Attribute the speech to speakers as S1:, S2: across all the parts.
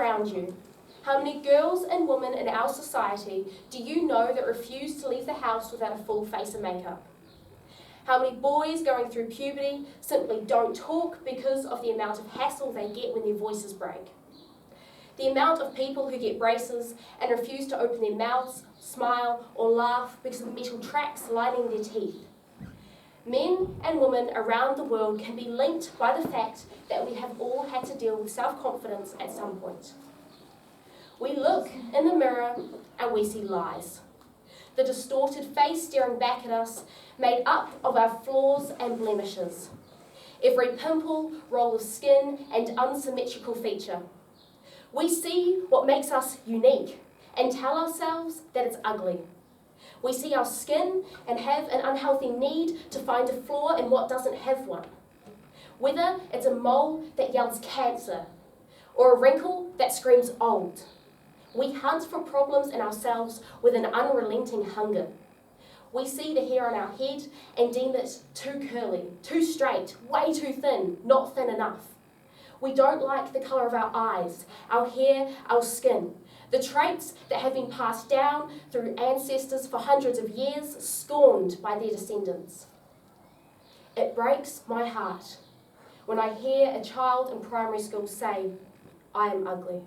S1: around you? How many girls and women in our society do you know that refuse to leave the house without a full face of makeup? How many boys going through puberty simply don't talk because of the amount of hassle they get when their voices break? The amount of people who get braces and refuse to open their mouths, smile, or laugh because of metal tracks lining their teeth. Men and women around the world can be linked by the fact that we have all had to deal with self-confidence at some point. We look in the mirror and we see lies. The distorted face staring back at us, made up of our flaws and blemishes. Every pimple, roll of skin, and unsymmetrical feature. We see what makes us unique and tell ourselves that it's ugly. We see our skin and have an unhealthy need to find a flaw in what doesn't have one. Whether it's a mole that yells cancer or a wrinkle that screams old. We hunt for problems in ourselves with an unrelenting hunger. We see the hair on our head and deem it too curly, too straight, way too thin, not thin enough. We don't like the colour of our eyes, our hair, our skin, the traits that have been passed down through ancestors for hundreds of years, scorned by their descendants. It breaks my heart when I hear a child in primary school say, "I am ugly."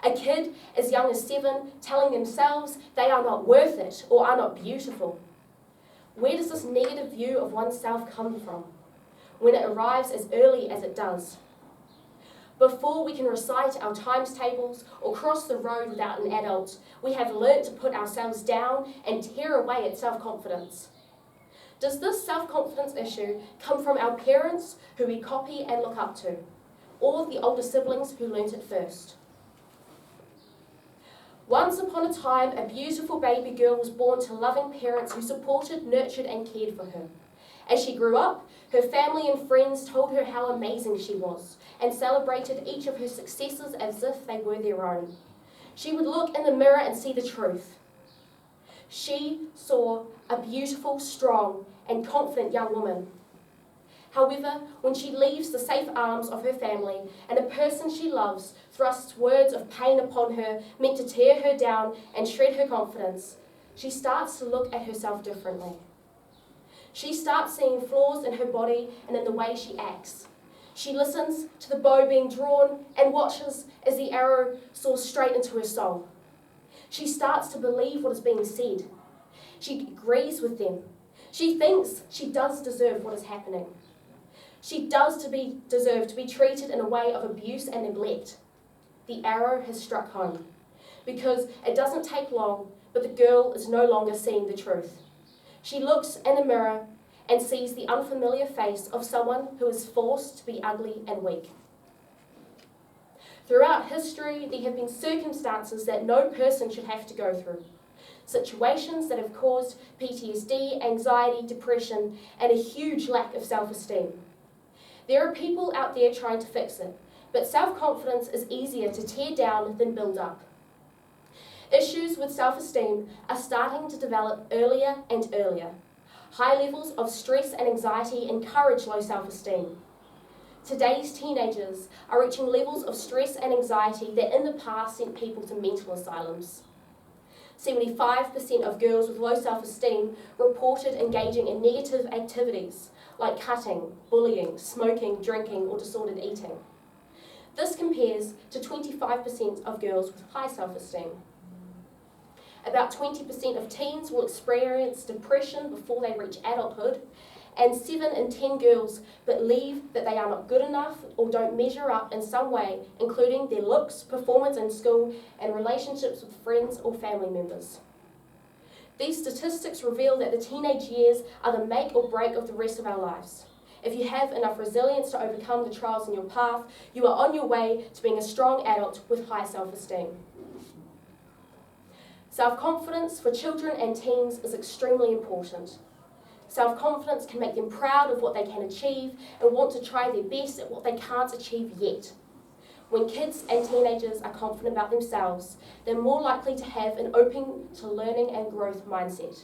S1: A kid as young as 7 telling themselves they are not worth it or are not beautiful. Where does this negative view of oneself come from when it arrives as early as it does? Before we can recite our times tables or cross the road without an adult, we have learnt to put ourselves down and tear away at self-confidence. Does this self-confidence issue come from our parents who we copy and look up to, or the older siblings who learnt it first? Once upon a time, a beautiful baby girl was born to loving parents who supported, nurtured, and cared for her. As she grew up, her family and friends told her how amazing she was and celebrated each of her successes as if they were their own. She would look in the mirror and see the truth. She saw a beautiful, strong, and confident young woman. However, when she leaves the safe arms of her family and a person she loves thrusts words of pain upon her meant to tear her down and shred her confidence, she starts to look at herself differently. She starts seeing flaws in her body and in the way she acts. She listens to the bow being drawn and watches as the arrow soars straight into her soul. She starts to believe what is being said. She agrees with them. She thinks she does deserve what is happening. She does deserve to be treated in a way of abuse and neglect. The arrow has struck home, because it doesn't take long, but the girl is no longer seeing the truth. She looks in a mirror and sees the unfamiliar face of someone who is forced to be ugly and weak. Throughout history, there have been circumstances that no person should have to go through. Situations that have caused PTSD, anxiety, depression, and a huge lack of self-esteem. There are people out there trying to fix it, but self-confidence is easier to tear down than build up. Issues with self-esteem are starting to develop earlier and earlier. High levels of stress and anxiety encourage low self-esteem. Today's teenagers are reaching levels of stress and anxiety that in the past sent people to mental asylums. 75% of girls with low self-esteem reported engaging in negative activities like cutting, bullying, smoking, drinking, or disordered eating. This compares to 25% of girls with high self-esteem. About 20% of teens will experience depression before they reach adulthood, and 7 in 10 girls believe that they are not good enough or don't measure up in some way, including their looks, performance in school, and relationships with friends or family members. These statistics reveal that the teenage years are the make or break of the rest of our lives. If you have enough resilience to overcome the trials in your path, you are on your way to being a strong adult with high self-esteem. Self-confidence for children and teens is extremely important. Self-confidence can make them proud of what they can achieve and want to try their best at what they can't achieve yet. When kids and teenagers are confident about themselves, they're more likely to have an open to learning and growth mindset.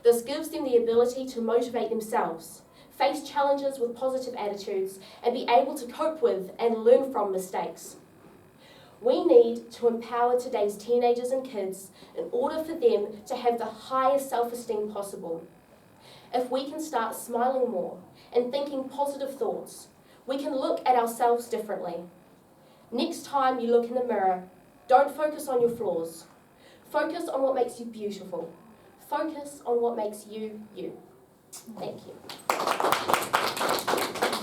S1: This gives them the ability to motivate themselves, face challenges with positive attitudes, and be able to cope with and learn from mistakes. We need to empower today's teenagers and kids in order for them to have the highest self-esteem possible. If we can start smiling more and thinking positive thoughts, we can look at ourselves differently. Next time you look in the mirror, don't focus on your flaws. Focus on what makes you beautiful. Focus on what makes you, you. Thank you.